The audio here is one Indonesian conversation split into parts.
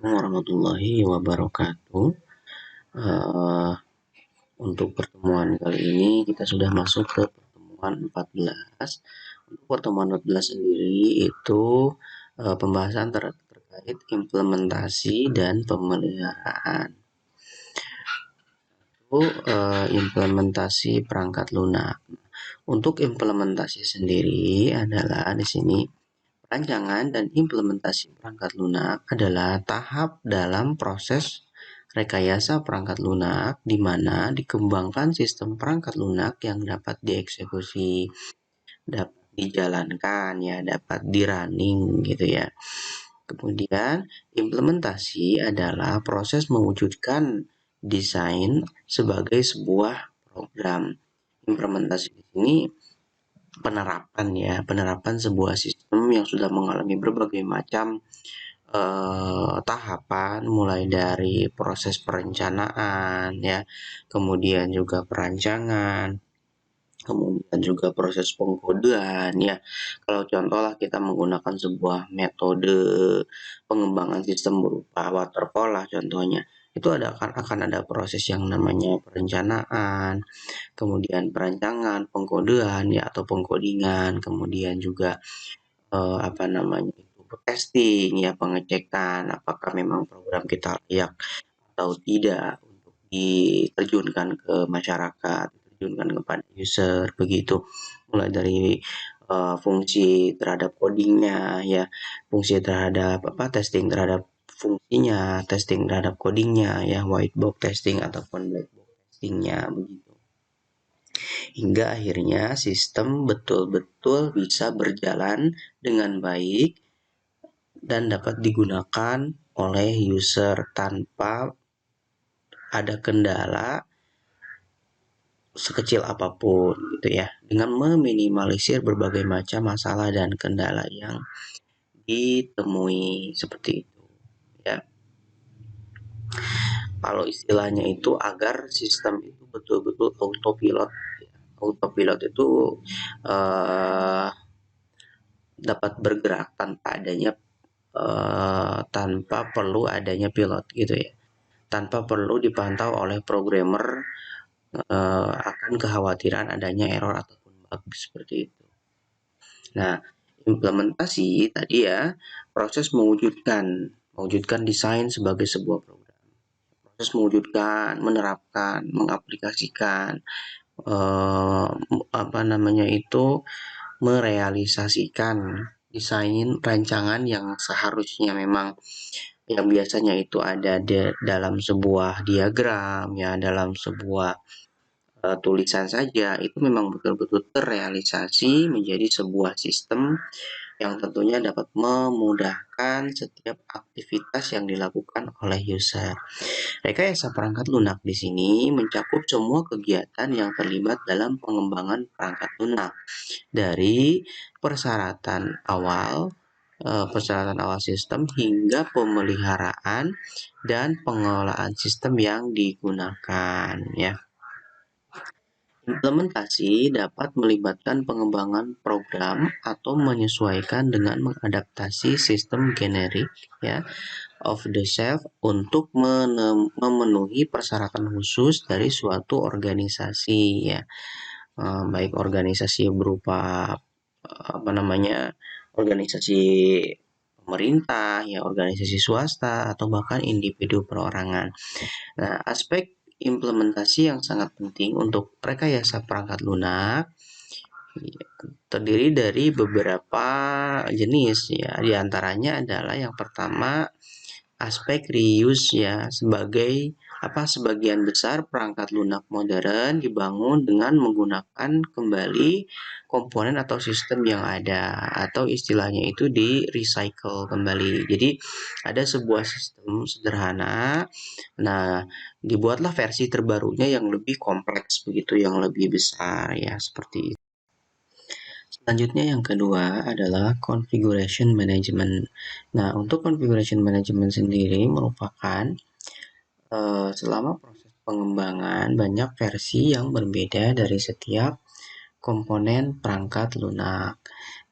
Warahmatullahi wabarakatuh. Eh, untuk pertemuan kali ini kita sudah masuk ke pertemuan 14. Untuk pertemuan 14 sendiri itu pembahasan terkait implementasi dan pemeliharaan. Itu implementasi perangkat lunak. Untuk implementasi sendiri adalah di sini rancangan dan implementasi perangkat lunak adalah tahap dalam proses rekayasa perangkat lunak di mana dikembangkan sistem perangkat lunak yang dapat dieksekusi, dapat dijalankan ya, dapat di-running gitu ya. Kemudian implementasi adalah proses mewujudkan desain sebagai sebuah program. Implementasi di sini penerapan sebuah sistem yang sudah mengalami berbagai macam tahapan, mulai dari proses perencanaan ya, kemudian juga perancangan, kemudian juga proses pengkodean ya. Kalau contohlah kita menggunakan sebuah metode pengembangan sistem berupa waterfall lah contohnya, itu akan ada proses yang namanya perencanaan, kemudian perancangan, pengkodean ya atau pengkodingan, kemudian juga apa namanya itu testing ya, pengecekan apakah memang program kita layak atau tidak untuk diterjunkan ke masyarakat, diterjunkan kepada user begitu. Mulai dari fungsi terhadap codingnya ya, fungsi terhadap testing terhadap fungsinya, testing terhadap codingnya ya, white box testing ataupun black box testingnya begitu. Hingga akhirnya sistem betul-betul bisa berjalan dengan baik dan dapat digunakan oleh user tanpa ada kendala sekecil apapun gitu ya, dengan meminimalisir berbagai macam masalah dan kendala yang ditemui seperti itu ya. Kalau istilahnya itu agar sistem itu betul-betul autopilot. Autopilot itu dapat bergerak tanpa perlu adanya pilot gitu ya, tanpa perlu dipantau oleh programmer akan kekhawatiran adanya error ataupun bug seperti itu. Nah, implementasi tadi ya, proses mewujudkan desain sebagai sebuah program, proses mewujudkan, menerapkan, mengaplikasikan merealisasikan desain rancangan yang seharusnya memang yang biasanya itu ada dalam sebuah diagram ya, dalam sebuah tulisan saja, itu memang betul-betul terrealisasi menjadi sebuah sistem yang tentunya dapat memudahkan setiap aktivitas yang dilakukan oleh user. Rekayasa perangkat lunak di sini mencakup semua kegiatan yang terlibat dalam pengembangan perangkat lunak, dari persyaratan awal sistem hingga pemeliharaan dan pengelolaan sistem yang digunakan ya. Implementasi dapat melibatkan pengembangan program atau menyesuaikan dengan mengadaptasi sistem generik ya, off the shelf untuk memenuhi persyaratan khusus dari suatu organisasi ya, baik organisasi berupa organisasi pemerintah ya, organisasi swasta atau bahkan individu perorangan. Nah, aspek implementasi yang sangat penting untuk rekayasa perangkat lunak terdiri dari beberapa jenis ya. Di antaranya adalah yang pertama aspek reuse ya, sebagian besar perangkat lunak modern dibangun dengan menggunakan kembali komponen atau sistem yang ada, atau istilahnya itu di recycle kembali. Jadi ada sebuah sistem sederhana, nah dibuatlah versi terbarunya yang lebih kompleks begitu, yang lebih besar ya, seperti itu. Selanjutnya yang kedua adalah configuration management. Nah, untuk configuration management sendiri merupakan selama proses pengembangan banyak versi yang berbeda dari setiap komponen perangkat lunak.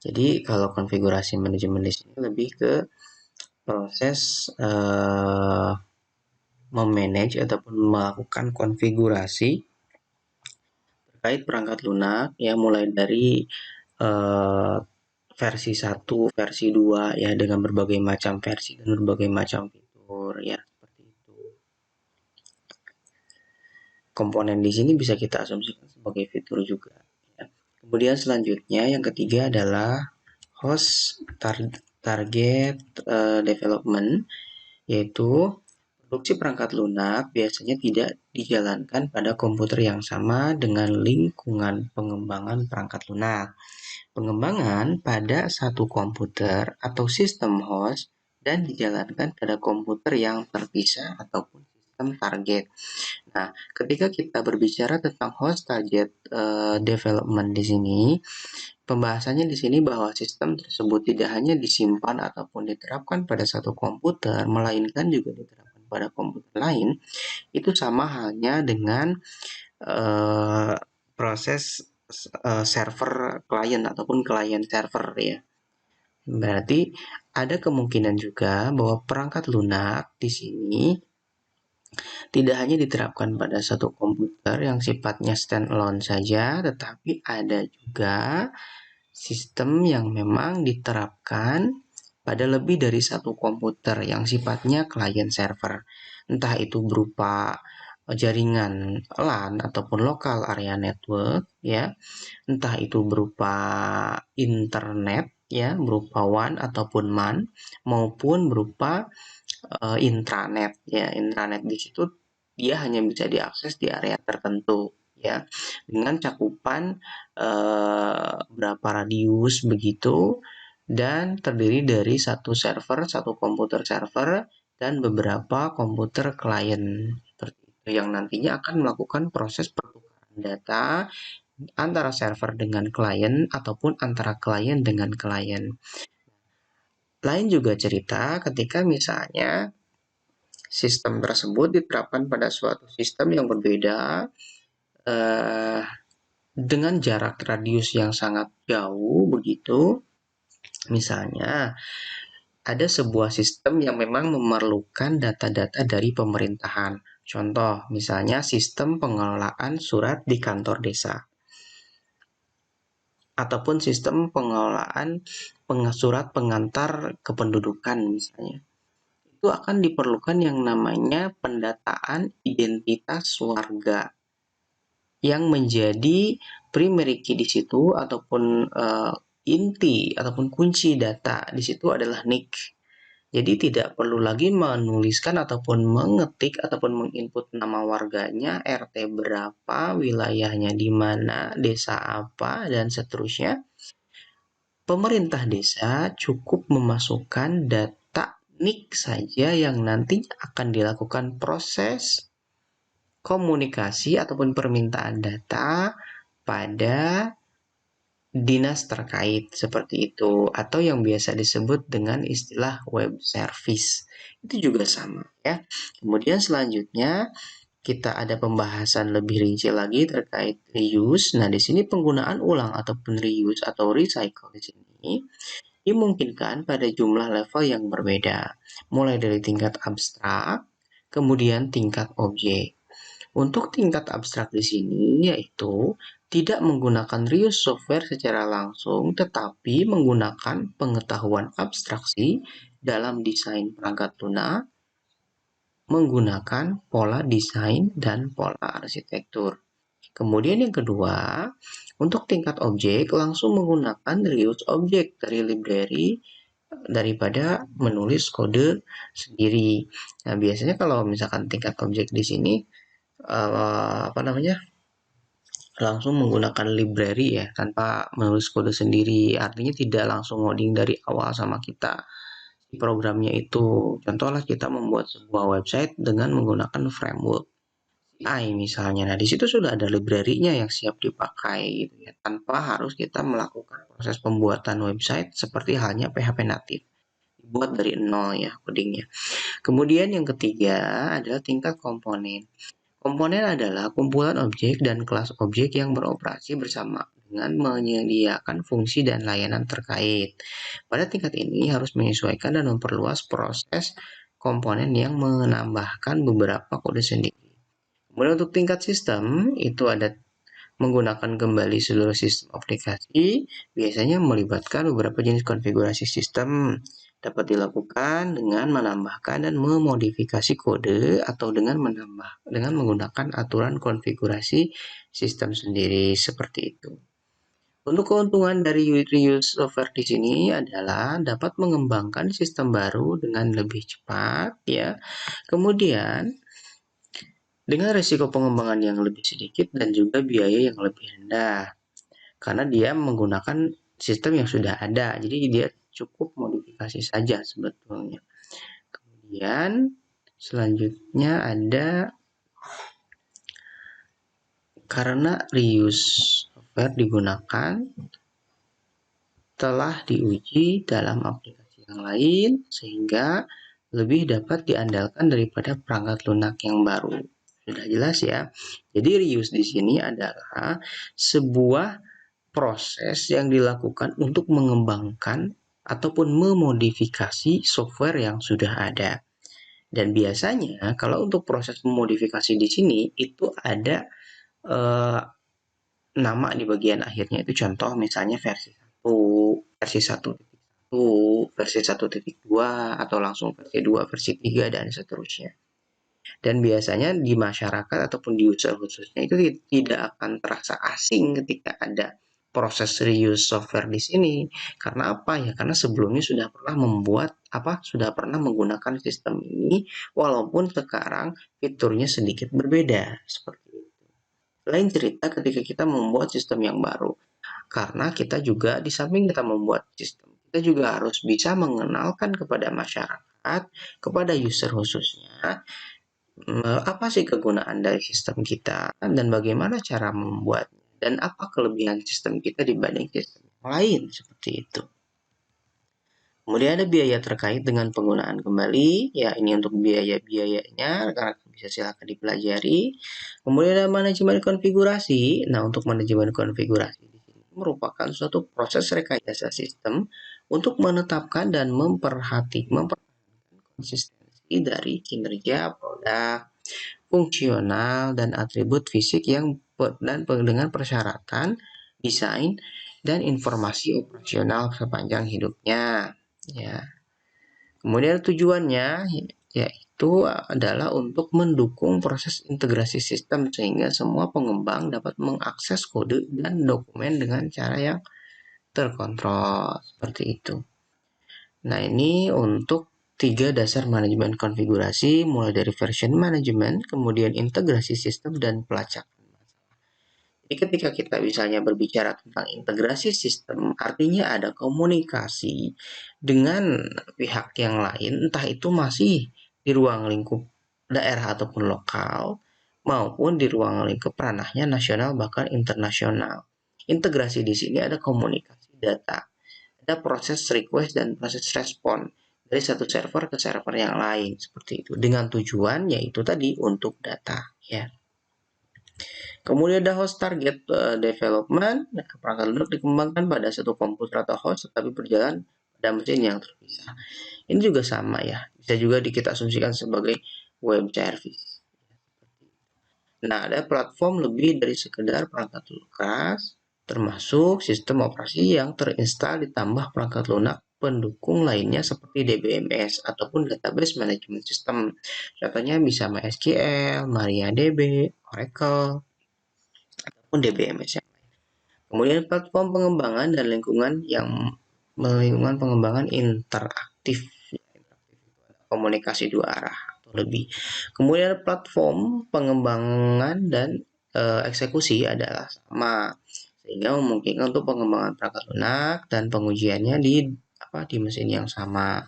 Jadi kalau konfigurasi manajemen di sini lebih ke proses memanage ataupun melakukan konfigurasi terkait perangkat lunak ya, mulai dari versi 1, versi 2 ya, dengan berbagai macam versi dan berbagai macam fitur ya, seperti itu. Komponen di sini bisa kita asumsikan sebagai fitur juga ya. Kemudian selanjutnya yang ketiga adalah host target development, yaitu produksi perangkat lunak biasanya tidak dijalankan pada komputer yang sama dengan lingkungan pengembangan perangkat lunak. Pengembangan pada satu komputer atau sistem host dan dijalankan pada komputer yang terpisah ataupun sistem target. Nah, ketika kita berbicara tentang host target development di sini, pembahasannya di sini bahwa sistem tersebut tidak hanya disimpan ataupun diterapkan pada satu komputer, melainkan juga diterapkan pada komputer lain. Itu sama halnya dengan proses server klien ataupun klien server ya. Berarti ada kemungkinan juga bahwa perangkat lunak di sini tidak hanya diterapkan pada satu komputer yang sifatnya standalone saja, tetapi ada juga sistem yang memang diterapkan pada lebih dari satu komputer yang sifatnya client server. Entah itu berupa jaringan LAN ataupun local area network ya, entah itu berupa internet ya, berupa WAN ataupun MAN, maupun berupa intranet ya. Intranet di situ dia hanya bisa diakses di area tertentu ya, dengan cakupan berapa radius begitu, dan terdiri dari satu server, satu komputer server, dan beberapa komputer klien seperti itu, yang nantinya akan melakukan proses pertukaran data antara server dengan klien ataupun antara klien dengan klien. Lain juga cerita ketika misalnya sistem tersebut diterapkan pada suatu sistem yang berbeda dengan jarak radius yang sangat jauh begitu. Misalnya ada sebuah sistem yang memang memerlukan data-data dari pemerintahan. Contoh, misalnya sistem pengelolaan surat di kantor desa ataupun sistem pengelolaan surat pengantar kependudukan misalnya. Itu akan diperlukan yang namanya pendataan identitas warga, yang menjadi primary key di situ ataupun inti ataupun kunci data di situ adalah NIK. Jadi tidak perlu lagi menuliskan ataupun mengetik ataupun menginput nama warganya, RT berapa, wilayahnya di mana, desa apa, dan seterusnya. Pemerintah desa cukup memasukkan data NIK saja yang nantinya akan dilakukan proses komunikasi ataupun permintaan data pada dinas terkait seperti itu, atau yang biasa disebut dengan istilah web service. Itu juga sama ya. Kemudian selanjutnya kita ada pembahasan lebih rinci lagi terkait reuse. Nah, di sini penggunaan ulang ataupun reuse atau recycle di sini dimungkinkan pada jumlah level yang berbeda, mulai dari tingkat abstrak, kemudian tingkat objek. Untuk tingkat abstrak di sini yaitu tidak menggunakan reuse software secara langsung, tetapi menggunakan pengetahuan abstraksi dalam desain perangkat lunak, menggunakan pola desain dan pola arsitektur. Kemudian yang kedua, untuk tingkat objek langsung menggunakan reuse objek dari library daripada menulis kode sendiri. Nah, biasanya kalau misalkan tingkat objek di sini langsung menggunakan library ya, tanpa menulis kode sendiri, artinya tidak langsung ngoding dari awal sama kita programnya itu. Contohlah kita membuat sebuah website dengan menggunakan framework CI misalnya. Nah, di situ sudah ada library-nya yang siap dipakai gitu ya, tanpa harus kita melakukan proses pembuatan website seperti halnya PHP native, dibuat dari nol ya codingnya. Kemudian yang ketiga adalah tingkat komponen. Komponen adalah kumpulan objek dan kelas objek yang beroperasi bersama dengan menyediakan fungsi dan layanan terkait. Pada tingkat ini harus menyesuaikan dan memperluas proses komponen yang menambahkan beberapa kode sendiri. Kemudian untuk tingkat sistem, itu ada menggunakan kembali seluruh sistem aplikasi, biasanya melibatkan beberapa jenis konfigurasi sistem. Dapat dilakukan dengan menambahkan dan memodifikasi kode atau dengan menggunakan aturan konfigurasi sistem sendiri seperti itu. Untuk keuntungan dari reuse software di sini adalah dapat mengembangkan sistem baru dengan lebih cepat ya. Kemudian dengan risiko pengembangan yang lebih sedikit dan juga biaya yang lebih rendah. Karena dia menggunakan sistem yang sudah ada, jadi dia cukup modifikasi saja sebetulnya. Kemudian selanjutnya ada karena reuse software digunakan telah diuji dalam aplikasi yang lain sehingga lebih dapat diandalkan daripada perangkat lunak yang baru. Sudah jelas ya. Jadi reuse di sini adalah sebuah proses yang dilakukan untuk mengembangkan ataupun memodifikasi software yang sudah ada. Dan biasanya kalau untuk proses memodifikasi di sini itu ada nama di bagian akhirnya, itu contoh misalnya versi 1, versi 1.1, versi 1.2 atau langsung versi 2, versi 3 dan seterusnya. Dan biasanya di masyarakat ataupun di user khususnya itu tidak akan terasa asing ketika ada proses reuse software di sini. Karena apa ya? Karena sebelumnya sudah pernah sudah pernah menggunakan sistem ini, walaupun sekarang fiturnya sedikit berbeda seperti itu. Lain cerita ketika kita membuat sistem yang baru. Karena kita juga di samping kita membuat sistem, kita juga harus bisa mengenalkan kepada masyarakat, kepada user khususnya, apa sih kegunaan dari sistem kita dan bagaimana cara membuatnya dan apa kelebihan sistem kita dibanding sistem yang lain seperti itu. Kemudian ada biaya terkait dengan penggunaan kembali, ya ini untuk biaya-biayanya, karena bisa silakan dipelajari. Kemudian ada manajemen konfigurasi. Nah, untuk manajemen konfigurasi di sini merupakan suatu proses rekayasa sistem untuk menetapkan dan memperhatikan konsistensi dari kinerja produk, fungsional, dan atribut fisik dengan persyaratan, desain, dan informasi operasional sepanjang hidupnya. Ya. Kemudian tujuannya yaitu adalah untuk mendukung proses integrasi sistem sehingga semua pengembang dapat mengakses kode dan dokumen dengan cara yang terkontrol seperti itu. Nah, ini untuk 3 dasar manajemen konfigurasi, mulai dari version management, kemudian integrasi sistem, dan pelacakan. Jadi ketika kita misalnya berbicara tentang integrasi sistem, artinya ada komunikasi dengan pihak yang lain, entah itu masih di ruang lingkup daerah ataupun lokal, maupun di ruang lingkup ranahnya nasional bahkan internasional. Integrasi di sini ada komunikasi data, ada proses request dan proses respon dari satu server ke server yang lain seperti itu, dengan tujuan yaitu tadi untuk data ya. Kemudian ada host target development. Nah, perangkat lunak dikembangkan pada satu komputer atau host tetapi berjalan pada mesin yang terpisah. Ini juga sama ya, bisa juga kita asumsikan sebagai web service. Nah, ada platform lebih dari sekedar perangkat lunak, termasuk sistem operasi yang terinstal ditambah perangkat lunak pendukung lainnya seperti DBMS ataupun database management system. Contohnya bisa MySQL, MariaDB, Oracle, ataupun DBMS yang lain. Kemudian platform pengembangan dan lingkungan pengembangan interaktif, komunikasi dua arah atau lebih. Kemudian platform pengembangan dan eksekusi adalah sama, sehingga memungkinkan untuk pengembangan perangkat lunak dan pengujiannya di mesin yang sama.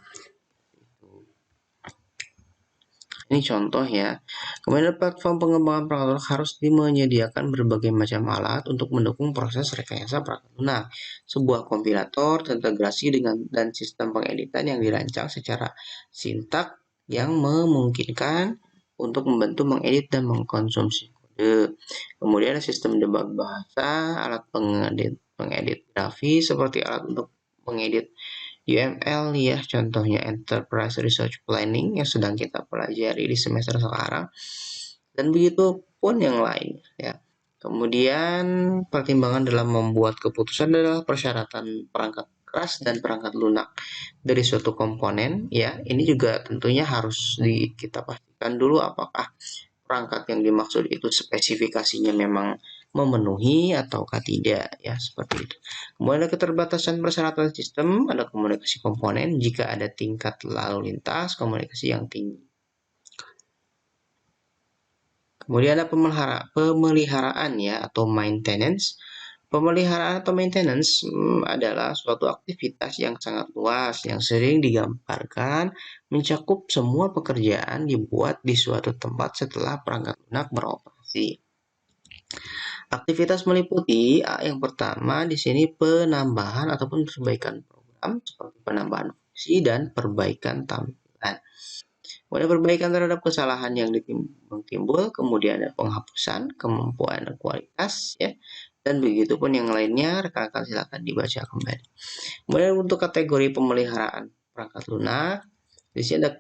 Ini contoh ya. Kemudian platform pengembangan perangkat lunak harus menyediakan berbagai macam alat untuk mendukung proses rekayasa perangkat lunak. Sebuah kompilator terintegrasi dan sistem pengeditan yang dirancang secara sintak yang memungkinkan untuk membantu mengedit dan mengkonsumsi kode. Kemudian ada sistem debug bahasa, alat pengedit grafis seperti alat untuk mengedit UML ya, contohnya Enterprise Resource Planning yang sedang kita pelajari di semester sekarang, dan begitu pun yang lain ya. Kemudian pertimbangan dalam membuat keputusan adalah persyaratan perangkat keras dan perangkat lunak dari suatu komponen ya. Ini juga tentunya harus kita pastikan dulu apakah perangkat yang dimaksud itu spesifikasinya memang memenuhi ataukah tidak ya, seperti itu. Kemudian ada keterbatasan persyaratan sistem, ada komunikasi komponen jika ada tingkat lalu lintas komunikasi yang tinggi. Kemudian ada pemeliharaan ya atau maintenance. Pemeliharaan atau maintenance adalah suatu aktivitas yang sangat luas yang sering digambarkan mencakup semua pekerjaan dibuat di suatu tempat setelah perangkat lunak beroperasi. Aktivitas meliputi yang pertama di sini penambahan ataupun perbaikan program seperti penambahan fungsi dan perbaikan tampilan. Kemudian perbaikan terhadap kesalahan yang timbul, kemudian ada penghapusan, kemampuan dan kualitas ya. Dan begitu pun yang lainnya, rekan-rekan silakan dibaca kembali. Kemudian untuk kategori pemeliharaan perangkat lunak, di sini ada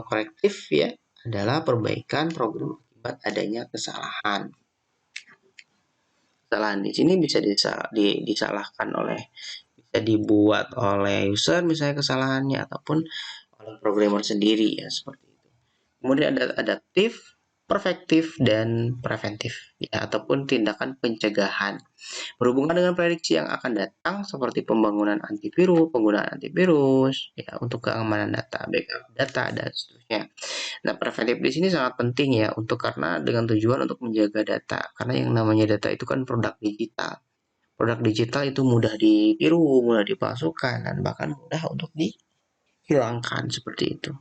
korektif ya, adalah perbaikan program akibat adanya kesalahan. Kesalahan di sini bisa disalahkan bisa dibuat oleh user misalnya kesalahannya ataupun oleh programmer sendiri ya, seperti itu. Kemudian ada adaptif, perfektif, dan preventif ya, ataupun tindakan pencegahan berhubungan dengan prediksi yang akan datang seperti penggunaan antivirus ya untuk keamanan data, backup data dan seterusnya. Nah, preventif di sini sangat penting ya karena dengan tujuan untuk menjaga data, karena yang namanya data itu kan produk digital. Produk digital itu mudah ditiru, mudah dipalsukan, dan bahkan mudah untuk dihilangkan seperti itu.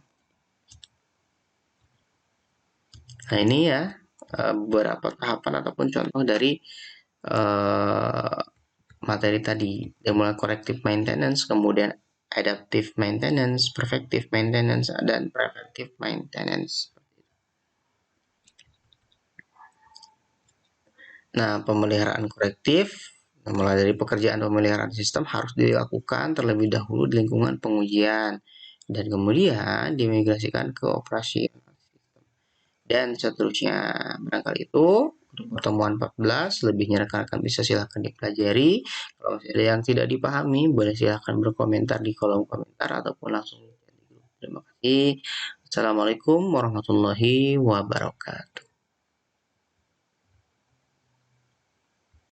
Nah, ini ya beberapa tahapan ataupun contoh dari materi tadi. Mulai corrective maintenance, kemudian adaptive maintenance, perfective maintenance, dan preventive maintenance. Nah, pemeliharaan korektif mulai dari pekerjaan pemeliharaan sistem harus dilakukan terlebih dahulu di lingkungan pengujian dan kemudian dimigrasikan ke operasi dan seterusnya. Barangkali itu untuk pertemuan 14, lebihnya rekan-rekan bisa silahkan dipelajari. Kalau masih ada yang tidak dipahami, boleh silahkan berkomentar di kolom komentar ataupun langsung di grup. Terima kasih. Assalamualaikum warahmatullahi wabarakatuh.